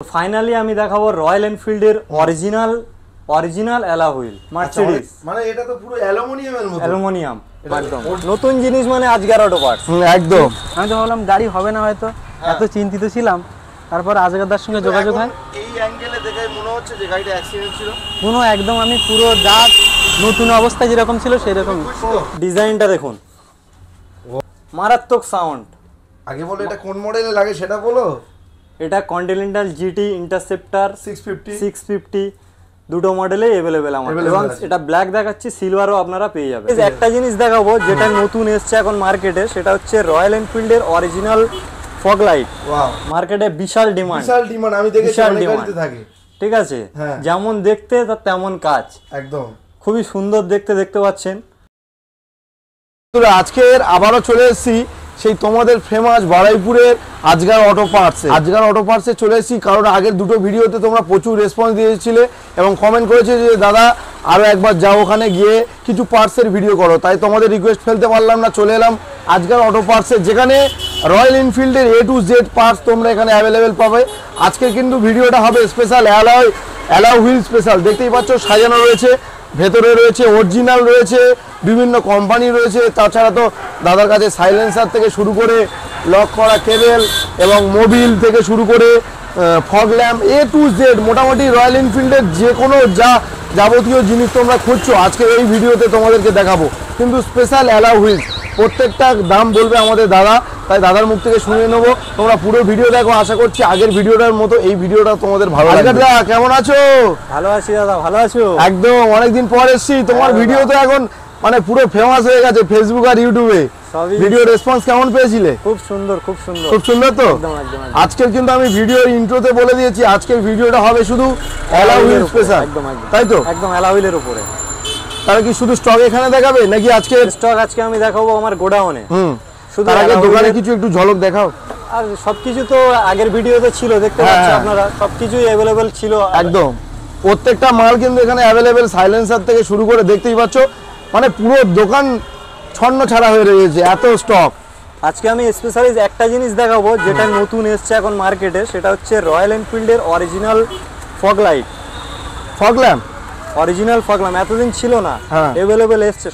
Finally আমি দেখাবো Royal এনফিল্ডের অরিজিনাল অ্যালয় হুইল মার্সিডিজ। মানে এটা তো পুরো অ্যালুমিনিয়ামের মতো। অ্যালুমিনিয়াম একদম নতুন জিনিস, মানে আজকের অটো পার্টস একদম। আমি তো ভাবলাম গাড়ি হবে না, হয়তো এত চিন্তিত ছিলাম। তারপর আজগারদার সঙ্গে যোগাযোগ হয়, এই অ্যাঙ্গেলে দেখে মনে হচ্ছে যে গাড়িটা অ্যাক্সিডেন্ট ছিল। কোনো একদম আমি পুরো যা নতুন অবস্থায় যেরকম ছিল সেরকম। ডিজাইনটা দেখুন, মারাত্মক সাউন্ড। আগে বলো এটা কোন মডেলে লাগে সেটা বলো। এটা কন্টিনেন্টাল জিটি ইন্টারসেপ্টর 650 দুটো মডেলেই অ্যাভেলেবেল আমাদের, এবং এটা ব্ল্যাক দেখাচ্ছি, সিলভারও আপনারা পেয়ে যাবেন। একটা জিনিস দেখাবো যেটা নতুন এসছে এখন মার্কেটে, সেটা হচ্ছে রয়্যাল এনফিল্ডের অরিজিনাল ফগ লাইট। ওয়াও, মার্কেটে বিশাল ডিমান্ড। আমি দেখেছি অনেক গাড়িতে থাকে। ঠিক আছে, যেমন দেখতে তার তেমন কাজ, একদম খুবই সুন্দর দেখতে পাচ্ছেন। আজকের আবারও চলে এসেছি সেই তোমাদের ফেমাস বারুইপুরের আজগার অটো পার্টসে চলে এসেছি, কারণ আগের দুটো ভিডিওতে তোমরা প্রচুর রেসপন্স দিয়েছিলে এবং কমেন্ট করেছে যে দাদা আরও একবার যাও ওখানে গিয়ে কিছু পার্টসের ভিডিও করো। তাই তোমাদের রিকোয়েস্ট ফেলতে পারলাম না, চলে এলাম আজগার অটো পার্টসে, যেখানে রয়্যাল এনফিল্ডের A to Z পার্টস তোমরা এখানে অ্যাভেলেবেল পাবে। আজকের কিন্তু ভিডিওটা হবে স্পেশাল অ্যালয় হুইল স্পেশাল। দেখতেই পাচ্ছ সাজানো রয়েছে, ভেতরে রয়েছে অরিজিনাল, রয়েছে বিভিন্ন কোম্পানি রয়েছে, তাছাড়া তো দাদার কাছে সাইলেন্সার থেকে শুরু করে লক করা কেবেল এবং মোবিল থেকে শুরু করে fog lamp A to Z, মোটামুটি রয়্যাল এনফিল্ডের যে কোনো যাবতীয় জিনিস তোমরা খুঁজছো আজকে এই ভিডিওতে তোমাদেরকে দেখাবো। কিন্তু স্পেশাল অ্যালয় হুইলস, প্রত্যেকটা দাম বলবে আমাদের দাদা, তাই দাদার মুখ থেকে শুনে নেবো। তোমরা পুরো ভিডিও দেখো, আশা করছি আগের ভিডিওটার মতো এই ভিডিওটা তোমাদের ভালো লাগবে। দাদা কেমন আছো? ভালো আছি দাদা, ভালো আছো? একদম, অনেকদিন পর এসেছি। তোমার ভিডিও তো এখন মানে পুরো ফেমাস হয়ে গেছে ফেসবুক আর ইউটিউবে। ভিডিও রেসপন্স কেমন পেয়েছিলে? খুব সুন্দর তো। আজকের কিন্তু আমি ভিডিও ইন্ট্রোতে বলে দিয়েছি, আজকের ভিডিওটা হবে শুধু অ্যালয় হুইল স্পেশাল, তাই তো? একদম অ্যালয় হুইলের উপরে। তাহলে কি শুধু স্টক এখানে দেখাবে নাকি আজকে স্টক আজকে আমি দেখাবো আমার গোডাউনে? শুধু আগে দোকানে কিছু একটু ঝলক দেখাও। আর সবকিছু তো আগের ভিডিওতে ছিল, দেখতে পাচ্ছেন আপনারা, সবকিছুই অ্যাভেলেবেল ছিল একদম। প্রত্যেকটা মাল কিন্তু এখানে অ্যাভেলেবেল, সাইলেন্সার থেকে শুরু করে দেখতেই পাচ্ছ, মানে পুরো দোকান ছন্ন ছাড়া হয়ে রয়েছে, এত স্টক। আজকে আমি স্পেশালি একটা জিনিস দেখাবো যেটা নতুন এসছে এখন মার্কেটে, সেটা হচ্ছে রয়্যাল এনফিল্ডের অরিজিনাল ফগ ল্যাম্প। এতদিন ছিল না, অ্যাভেলেবেল এসছে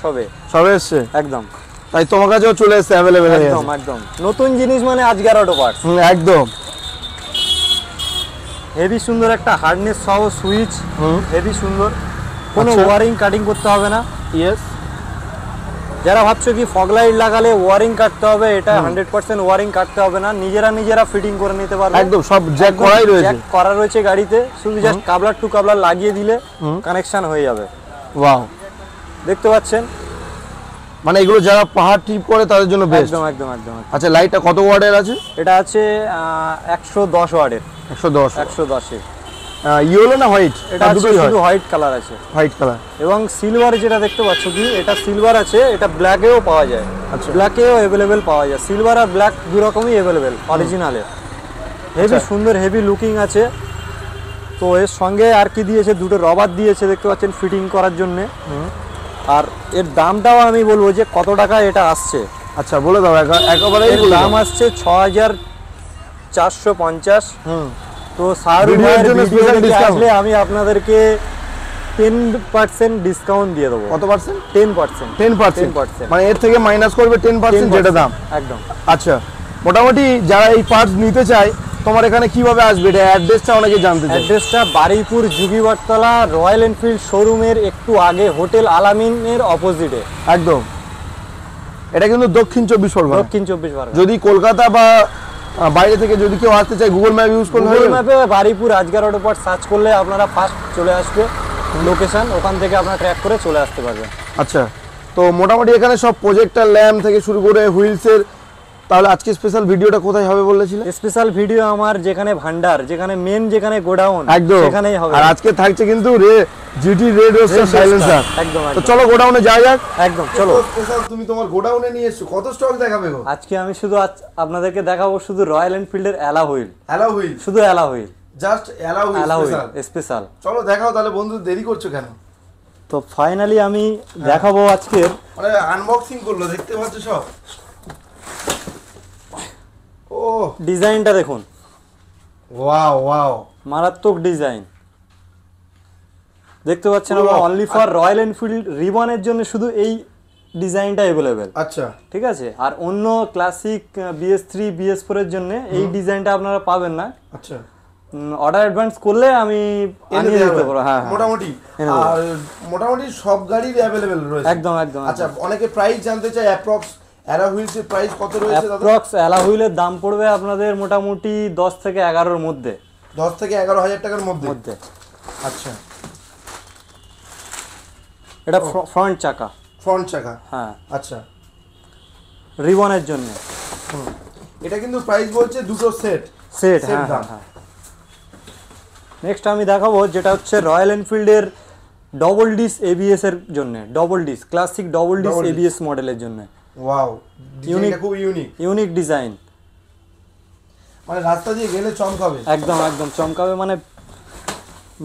সবে এসছে একদম। তাই তোমার কাছেও চলে এসছে অ্যাভেলেবেল, একদম নতুন জিনিস, মানে আজকের অটো পার্টস। একদম হেভি সুন্দর একটা হার্ডনেস সহ সুইচ, হেভি সুন্দর, কোনো ওয়ারিং কাটিং করতে হবে না। ইয়েস, যারা ভাবছো কি ফগ লাইট লাগালে ওয়ারিং কাটতে হবে, এটা 100% ওয়ারিং কাটতে হবে না, নিজেরা ফিটিং করে নিতে পারবে। একদম সব জ্যাক করাই রয়েছে, জ্যাক করা রয়েছে গাড়িতে, শুধু জাস্ট কাবলার টু কাবলার লাগিয়ে দিলে কানেকশন হয়ে যাবে। ওয়াও, দেখতে পাচ্ছেন, মানে এগুলো যারা পাহাড় ট্রিপ করে তাদের জন্য বেস্ট। একদম। আচ্ছা, লাইটটা কত ওয়াটের আছে? এটা আছে 110 ওয়াটের। 110 এর। ইয়েলো না হোয়াইট? এটা শুধু হোয়াইট কালার আছে, হোয়াইট কালার। এবং সিলভার যেটা দেখতে পাচ্ছ কি, এটা সিলভার আছে, এটা ব্ল্যাকেও পাওয়া যায়। আচ্ছা, ব্ল্যাকেও অ্যাভেলেবেল পাওয়া যায়, সিলভার আর ব্ল্যাক দু রকমই অ্যাভেলেবেল অরিজিনালের। হেভি সুন্দর, হেভি লুকিং আছে। তো এর সঙ্গে আর কি দিয়েছে, দুটো রবার দিয়েছে দেখতে পাচ্ছেন ফিটিং করার জন্য। আর এর দামটাও আমি বলবো যে কত টাকা এটা আসছে। আচ্ছা বলে দাও একেবারে। এর দাম আসছে 6450। তো আসলে আমি আপনাদেরকে 10% ডিসকাউন্ট দিয়ে দেবো। কত পার্সেন্ট? 10%। মানে এর থেকে মাইনাস করবে 10% যেটা দাম। একদম। আচ্ছা, মোটামুটি যারা এই পার্টস নিতে চায় তোমার এখানে কিভাবে আসবে? এটা অ্যাড্রেসটা অনেকে জানতে চায়। অ্যাড্রেসটা বারুইপুর যুগীবরতলা রয়্যাল এনফিল্ড শোরুমের একটু আগে, হোটেল আলামিনের অপোজিটে একদম। এটা কিন্তু দক্ষিণ 24 পরগনা। যদি কলকাতা বা বাইরে থেকে যদি কেউ আসতে চায়, গুগল ম্যাপ ইউজ করলে, গুগল ম্যাপে Baruipur Azgar auto parts search করলে আপনারা ফার্স্ট চলে আসবে লোকেশন, ওখান থেকে আপনারা ট্র্যাক করে চলে আসতে পারবেন। আচ্ছা, তো মোটামুটি এখানে সব প্রজেক্টর ল্যাম্প থেকে শুরু করে হুইলসের। তাহলে আজকে স্পেশাল ভিডিওটা কোথায় হবে বলেছিলে? স্পেশাল ভিডিও আমার যেখানে ভান্ডার, যেখানে মেন, যেখানে গোডাউন, সেখানেই হবে। আর আজকে থাকছে কিন্তু জিটি রেড রোস্টার সাইলেন্সার। একদম। তো চলো গোডাউনে যাই যাক। একদম চলো। স্পেশাল তুমি তোমার গোডাউনে নিয়ে এসেছো, কত স্টক দেখাবে গো? আজকে আমি শুধু আপনাদেরকে দেখাবো শুধু রয়্যাল এনফিল্ডের অ্যালয় হুইল। শুধু alloy wheel, just alloy wheel special. চলো দেখাও তাহলে বন্ধু, দেরি করছো কেন? তো ফাইনালি আমি দেখাবো আজকের, মানে আনবক্সিং করলো, দেখতে পাচ্ছ সব। ও ডিজাইনটা দেখুন, ওয়াও, মারাত্মক ডিজাইন দেখতে পাচ্ছেন, পুরো অনলি ফর রয়্যাল এনফিল্ড রিবনের জন্য শুধু এই ডিজাইনটা অ্যাভেলেবেল। আচ্ছা ঠিক আছে, আর অন্য ক্লাসিক BS3 BS4 এর জন্য এই ডিজাইনটা আপনারা পাবেন না। আচ্ছা, অর্ডার অ্যাডভান্স করলে আমি আনিয়ে দিতে পারবো। হ্যাঁ মোটামুটি আর মোটামুটি সব গাড়ির অ্যাভেলেবেল রয়েছে। একদম একদম। আচ্ছা, অনেকে প্রাইস জানতে চায়, অ্যাপ্রক্স অ্যালা হুইলস এর প্রাইস কত রয়েছে দাদা? অ্যাপ্রক্স অ্যালা হুইলের দাম পড়বে আপনাদের মোটামুটি 10 থেকে 11 এর মধ্যে। 10 থেকে 11,000 টাকার মধ্যে। আচ্ছা, এটা ফ্রন্ট চাকা। ফ্রন্ট চাকা, হ্যাঁ। আচ্ছা, রিবনের জন্য। এটা কিন্তু প্রাইস বলছে দুটো সেট। হ্যাঁ হ্যাঁ। নেক্সট আমি দেখাবো যেটা হচ্ছে রয়্যাল এনফিল্ডের ডবল ডিস ABS এর জন্য, double disc classic double disc ABS মডেলের জন্য। ওয়াও, ডিজাইনটা খুব ইউনিক ডিজাইন, মানে রাস্তা দিয়ে গেলে চমকাবে। একদম একদম চমকাবে। মানে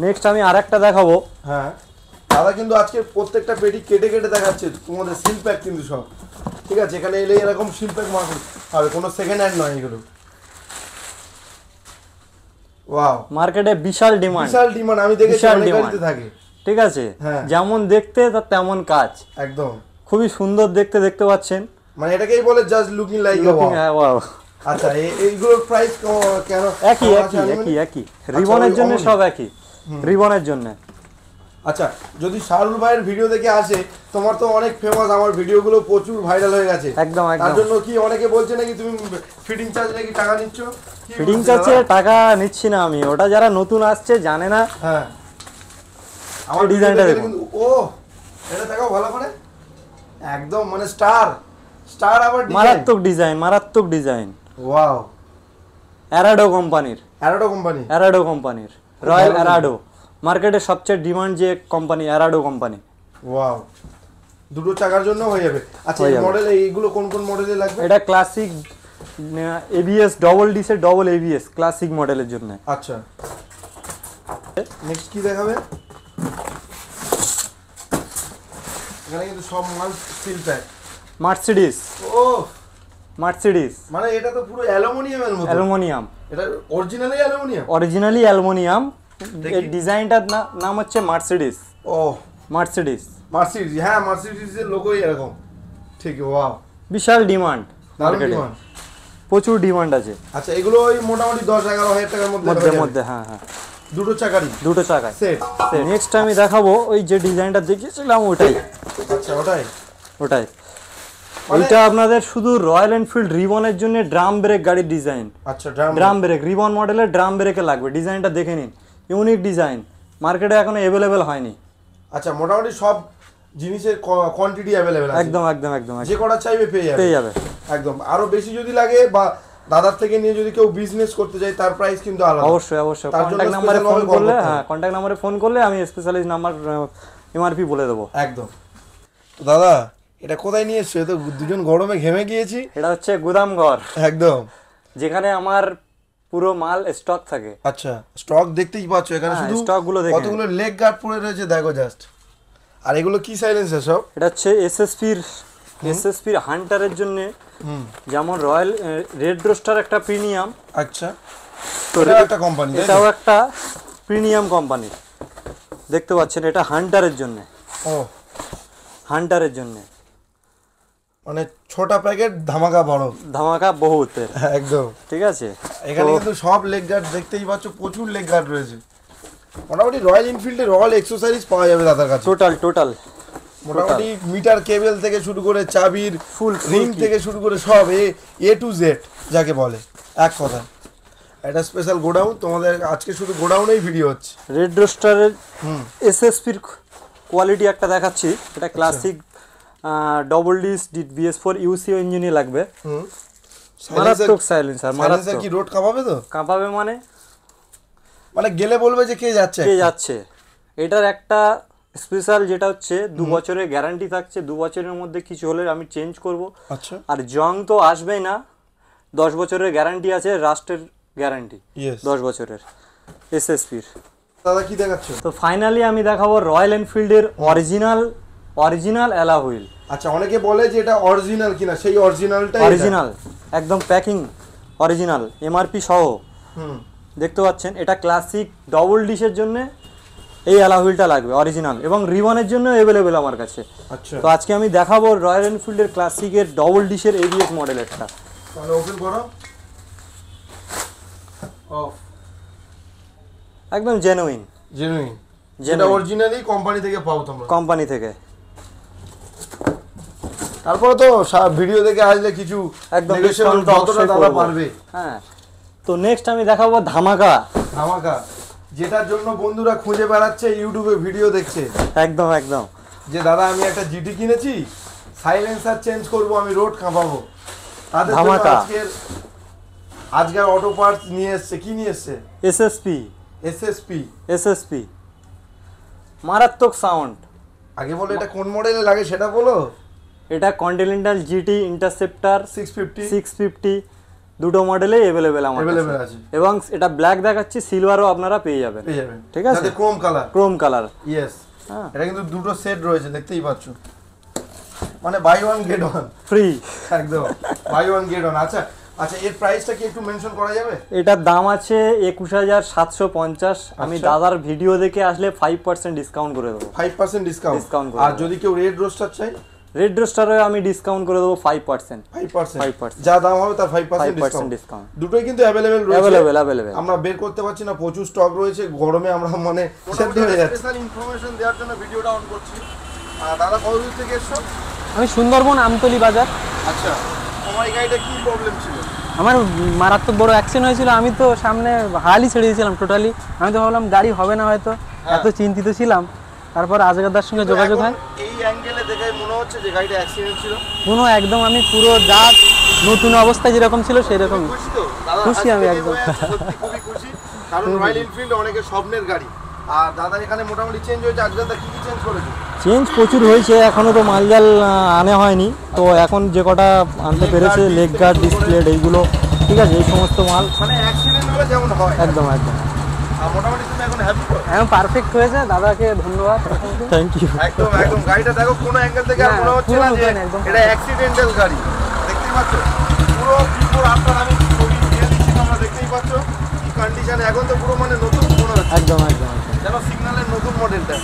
নেক্সট আমি আরেকটা দেখাবো। হ্যাঁ দাদা, কিন্তু আজকে প্রত্যেকটা পেটি কেটে কেটে দেখাচ্ছে তোমাদের, সিল প্যাক কিন্তু সব। ঠিক আছে, এখানে এলে এরকম সিল প্যাক হবে, কোনো সেকেন্ড হ্যান্ড নয় এগুলো। ওয়াও, মার্কেটে বিশাল ডিমান্ড, আমি দেখেছি অনেক গাড়িতে থাকে। ঠিক আছে, হ্যাঁ। যেমন দেখতে তার তেমন কাজ, একদম খুবই সুন্দর দেখতে পাচ্ছেন। মানে এটাকেই বলে জাস্ট লুকিং লাইক ওয়াও। আচ্ছা, এইগুলোর প্রাইস কেন? একই রিবনের জন্য সব একই, রিবনের জন্য। আচ্ছা, যদি শাহরুল ভাইয়ের ভিডিও দেখে আসে, তোমার তো অনেক ফেমাস, আমার ভিডিওগুলো প্রচুর ভাইরাল হয়ে গেছে। একদম তার জন্য কি অনেকে বলছে নাকি তুমি ফিটিং চার্জ নাকি টাকা নিচ্ছ? ফিটিং চার্জে টাকা নিচ্ছি না আমি, ওটা যারা নতুন আসছে জানে না। হ্যাঁ, আমার ডিজাইনটা দেখুন। ও এটা দেখাও ভালো করে, একদম মানে স্টার আবার মারাত্মক ডিজাইন। ওয়াও, অ্যারাডো কোম্পানির, রয়্যাল অ্যারাডো, মার্কেটে সবচেয়ে ডিমান্ড যে কোম্পানি অ্যারাডো কোম্পানি। ওয়াও, দুটো চাকার জন্য হয়ে যাবে। আচ্ছা, এই মডেল এইগুলো কোন মডেলে লাগবে? এটা ক্লাসিক ABS ডবল ডিসের ডবল ABS ক্লাসিক মডেলের জন্য। আচ্ছা, নেক্সট কি দেখাবে? এখানে কিন্তু সব মাল স্টিল প্যাক। মার্সিডিজ, মানে এটা তো পুরো অ্যালুমিনিয়ামের মতো। এটা অরিজিনালি অ্যালুমিনিয়াম। এই ডিজাইনটার নাম হচ্ছে মার্সিডিজ। মার্সিডিজ, হ্যাঁ, মার্সিডিজের লোগোই এরকম। ঠিক, ওয়াও, বিশাল ডিমান্ড মার্কেটে, প্রচুর ডিমান্ড আছে। আচ্ছা, এগুলো ওই মোটামুটি 10-11,000 টাকার মধ্যে। হ্যাঁ হ্যাঁ, দুটো চাকায় সেট। নেক্সট আমি দেখাবো ওই যে ডিজাইনটা দেখিয়েছিলাম ওটাই। আচ্ছা, ওটাই এটা আপনাদের শুধু রয়্যাল এনফিল্ড রিবনের জন্য ড্রাম ব্রেক গাড়ির ডিজাইন। আচ্ছা, ড্রাম ব্রেক রিবন মডেলের ড্রাম ব্রেকে লাগবে। ডিজাইনটা দেখে নিন, ইউনিক ডিজাইন, মার্কেটে এখনো অ্যাভেলেবেল হয়নি। আচ্ছা, মোটামুটি সব জিনিসের কোয়ান্টিটি অ্যাভেলেবেল আছে। একদম, যে কটা চাইবে পেয়ে যাবে। একদম, আরো বেশি যদি লাগে বা দাদার থেকে নিয়ে যদি কেউ বিজনেস করতে চায়, তার প্রাইস কিন্তু আলাদা। অবশ্যই কন্টাক্ট নাম্বারে ফোন করলে আমি স্পেশালিস্ট নাম্বার MRP বলে দেবো। একদম। দাদা, এটা কোথায় নিয়ে এসছো? তো দুজন গরমে ঘেমে গিয়েছি। এটা হচ্ছে গুদাম ঘর, একদম, যেখানে আমার পুরো মাল স্টক থাকে। আচ্ছা, স্টক দেখতেই পাচ্ছ এখানে, শুধু স্টকগুলো দেখেন, কতগুলো লেগ গার্ড পড়ে রয়েছে দেখো জাস্ট। আর এগুলো কি সাইলেন্সার সব? এটা হচ্ছে এসএসপির হান্টারের জন্য। যেমন রয়্যাল রেড রোস্টার একটা প্রিমিয়াম। আচ্ছা, তো এটা একটা কোম্পানি, এটাও একটা প্রিমিয়াম কোম্পানি। দেখতে পাচ্ছেন, এটা হান্টারের জন্য। হান্টারের জন্য মানে ছোট প্যাকেট ধামাকা বড়, ধামাকা বহুত। একদম ঠিক আছে, এখানে কিন্তু সব লেগ গার্ড দেখতেই পাচ্ছ, প্রচুর লেগ গার্ড রয়েছে। মোটামুটি রয়্যাল এনফিল্ডের অল এক্সেসরিজ পাওয়া যাবে দাদার কাছে। টোটাল মোটামুটি মিটার কেবল থেকে শুরু করে চাবির ফুল রিং থেকে শুরু করে সব A to Z যাকে বলে এক কথা। এটা স্পেশাল গোডাউন, তোমাদের আজকে শুধু গোডাউনেই ভিডিও হচ্ছে। রেড রোস্টারের এসএসপির কোয়ালিটি একটা দেখাচ্ছি। এটা classic double disc BS4 UCO ইঞ্জিনই লাগবে। মারাত্মক সাইলেন্সার, মারাত্মক। কি রোড কাঁপাবে? তো কাঁপাবে মানে গেলে বলবে যে কে যাচ্ছে। এটার একটা স্পেশাল যেটা হচ্ছে 2 বছরের গ্যারান্টি থাকছে। 2 বছরের মধ্যে কিছু হলে আমি চেঞ্জ করব। আচ্ছা, আর জং তো আসবেই না। 10 বছরের গ্যারান্টি আছে, রাস্টের গ্যারান্টি 10 বছরের এসএসপির। দাদা কি দেখাচ্ছ? তো ফাইনালি আমি দেখাবো রয়্যাল এনফিল্ডের অরিজিনাল অ্যালা হুইল। আচ্ছা, অনেকে বলে যে এটা অরিজিনাল কিনা, সেই অরিজিনালটাই। অরিজিনাল, একদম প্যাকিং অরিজিনাল, MRP সহ। দেখতে পাচ্ছেন এটা ক্লাসিক ডবল ডিশের জন্য এই অ্যালয় হুইলটা লাগবে অরিজিনাল, এবং রিবনের জন্য অ্যাভেলেবেল আমার কাছে। আচ্ছা, তো আজকে আমি দেখাবো রয়্যাল এনফিল্ডের ক্লাসিকের ডবল ডিশের এবিএস মডেলেরটা। তাহলে ওপেন করো। অফ। একদম জেনুইন জেনুইন, যেটা অরিজিনালি কোম্পানি থেকে পাও তোমরা, কোম্পানি থেকে। তারপরে তো ভিডিও দেখে আসলে কিছু একদম negotiable discount তো যতটা অবশ্যই দাদা করবো। পারবে। হ্যাঁ, তো নেক্সট আমি দেখাবো ধামাকা। ধামাকা, যেটার জন্য বন্ধুরা খুঁজে বেড়াচ্ছে, ইউটিউবে ভিডিও দেখছে একদম একদম, যে দাদা আমি একটা জিটি কিনেছি, সাইলেন্সার চেঞ্জ করব, আমি রোড কাঁপাবো, তাদের জন্য ধামাকা। আজকের অটো পার্টস নিয়ে এসছে। কি নিয়ে এসছে? এসএসপি। এসএসপি মারাত্মক সাউন্ড। আগে বলো এটা কোন মডেলে লাগে সেটা বলো। এটা কন্টিনেন্টাল জিটি ইন্টারসেপ্টর 650 দুটো মডেলেই অ্যাভেলেবেল আমার Available কাছে আছে। এবং এটা ব্ল্যাক দেখাচ্ছি, সিলভারও আপনারা পেয়ে যাবেন। ঠিক আছে, যাতে chrome colour. Chrome colour. Yes, হ্যাঁ, এটা কিন্তু দুটো সেট রয়েছে, দেখতেই পাচ্ছ, মানে buy one get one free. একদম বাই ওয়ান গেট ওয়ান। আচ্ছা আচ্ছা, এর প্রাইসটা কি একটু মেনশন করা যাবে? এটার দাম আছে 21,750। আমি আচ্ছা। দাদার ভিডিও দেখে আসলে 5% ডিসকাউন্ট করে দেবো। 5% ডিসকাউন্ট। Discount করে আর দেবো। যদি কেউ রেড রোস্টার চাই? রেড রোস্টারে আমি ডিসকাউন্ট করে দেবো 5%। 5%, যা দাম হবে তার 5% 5% ডিসকাউন্ট। ডিসকাউন্ট। দুটোই কিন্তু অ্যাভেলেবেল রয়েছে। অ্যাভেলেবেল। আমরা বের করতে পারছি না, প্রচুর স্টক রয়েছে, গরমে আমরা মানে সেদ্ধ হয়ে যাচ্ছে। স্পেশাল ইনফরমেশন দেওয়ার জন্য ভিডিওটা অন করছি। দাদা কত দূর থেকে এসছো? আমি সুন্দরবন আমতলি বাজার। আচ্ছা, তোমার এই গাড়িটা কি প্রবলেম ছিল? আমার মারাত্মক বড় অ্যাক্সিডেন্ট হয়েছিল, আমি তো সামনে হালই ছেড়ে দিয়েছিলাম টোটালি। আমি তো ভাবলাম গাড়ি হবে না হয়তো, এত চিন্তিত ছিলাম। তারপর আজগাদার সঙ্গে যোগাযোগ হয়। এই অ্যাঙ্গেলে দেখে মনে হচ্ছে যে গাড়িটা অ্যাক্সিডেন্ট ছিল। কোনো একদম আমি পুরো যা নতুন অবস্থায় যেরকম ছিল সেরকম। খুশি তো? দাদা খুশি আমি একদম। সত্যি খুবই খুশি, কারণ রয়্যাল এনফিল্ড অনেকের স্বপ্নের গাড়ি। আর দাদা এখানে মোটামুটি চেঞ্জ হয়েছে। আজগাদা কি কি চেঞ্জ করেছে? চেঞ্জ প্রচুর হয়েছে, এখনো তো মালজাল আনা হয়নি। তো এখন যে কটা আনতে পেরেছে, লেগ গার্ড, ডিসপ্লে, এইগুলো ঠিক আছে, এই সমস্ত মাল মানে অ্যাক্সিডেন্ট হলে যেমন হয় একদম একদম। আর মোটামুটি তুমি এখন হ্যাপি তো? একদম পারফেক্ট হয়েছে, দাদাকে ধন্যবাদ। Thank you. একদম একদম। গাড়িটা দেখো, কোনো অ্যাঙ্গেল থেকে আর না, মনে হচ্ছে পুরো না যে নতুন, একদম। এটা অ্যাক্সিডেন্টাল গাড়ি। দেখতেই পাচ্ছ পুরো বিফোর আফটার, আমি ছবি দিয়ে দিচ্ছি, তোমরা দেখতেই পাচ্ছ কি কন্ডিশন। এখন তো পুরো মানে নতুন মনে হচ্ছে, একদম একদম যেন সিগন্যালের নতুন মডেলটা।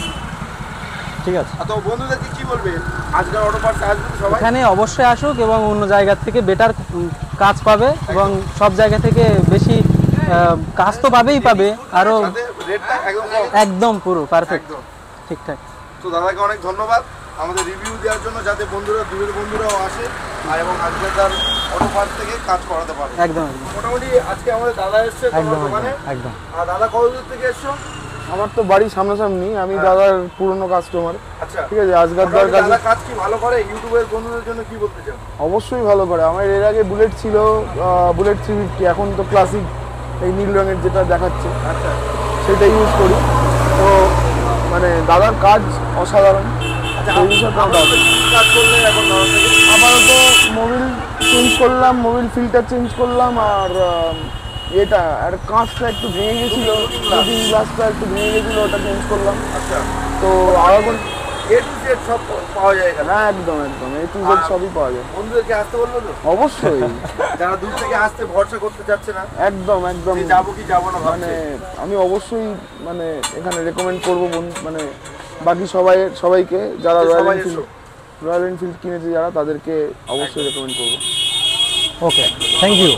ঠিক আছে। আর তো বন্ধুদেরকে কি বলবে? আজকের অটো পার্টস আসবে সবাই, এখানে অবশ্যই আসুক এবং অন্য জায়গা থেকে বেটার কাজ পাবে এবং সব জায়গা থেকে বেশি কাজ তো পাবেই পাবে, আরও সাথে রেটটা একদম কম। একদম পুরো পারফেক্ট একদম। ঠিকঠাক। তো দাদাকে অনেক ধন্যবাদ আমাদের রিভিউ দেওয়ার জন্য, যাতে বন্ধুরা, দূরের বন্ধুরাও আসে আর এবং আজকে তার অটো পার্ট থেকে কাজ করাতে পারে। একদম একদম মোটামুটি আজকে আমাদের দাদা এসছে তোমার একদম দোকানে। একদম। আর দাদা কত দূর থেকে এসছো? আমার তো বাড়ি সামনাসামনি, আমি দাদার পুরনো কাস্টমার। আচ্ছা, ঠিক আছে, আজগাদার মোটামুটি কাছে দাদা কাজ কি ভালো করে? ইউটিউবের বন্ধুদের জন্য কি বলতে চাও? অবশ্যই ভালো করে। আমার এর আগে বুলেট ছিল, বুলেট 350, এখন তো ক্লাসিক এই নীল রঙের যেটা দেখাচ্ছে আচ্ছা সেটা ইউজ করি। তো মানে দাদার কাজ অসাধারণ। আচ্ছা, সেই বিষয়ে তো আপনারা তো কি কাজ করলে এখন দাদা থেকে? আপাতত মোবিল চেঞ্জ করলাম, মোবিল ফিল্টার চেঞ্জ করলাম, আর এটা আর কাঁচটা একটু ভেঙে গেছিলো, লুকিং গ্লাসটা একটু ভেঙে গেছিলো, ওটা চেঞ্জ করলাম। আচ্ছা, তো আর এখন এ টু জেড সব পাওয়া যায় এখানে। হ্যাঁ একদম একদম, এই টু জেড সবই পাওয়া যায়। বন্ধুদেরকে আসতে বলবো তো, অবশ্যই যারা দূর থেকে আসতে ভরসা করতে চাচ্ছে না, একদম একদম। যে যাবো কি যাবো না মানে ভাবছে, আমি অবশ্যই মানে এখানে রেকমেন্ড করবো মানে বাকি সবাইকে যারা সবাই এসো। রয়্যাল এনফিল্ড কিনেছে যারা, তাদেরকে অবশ্যই রেকমেন্ড করবো। ওকে, থ্যাংক ইউ।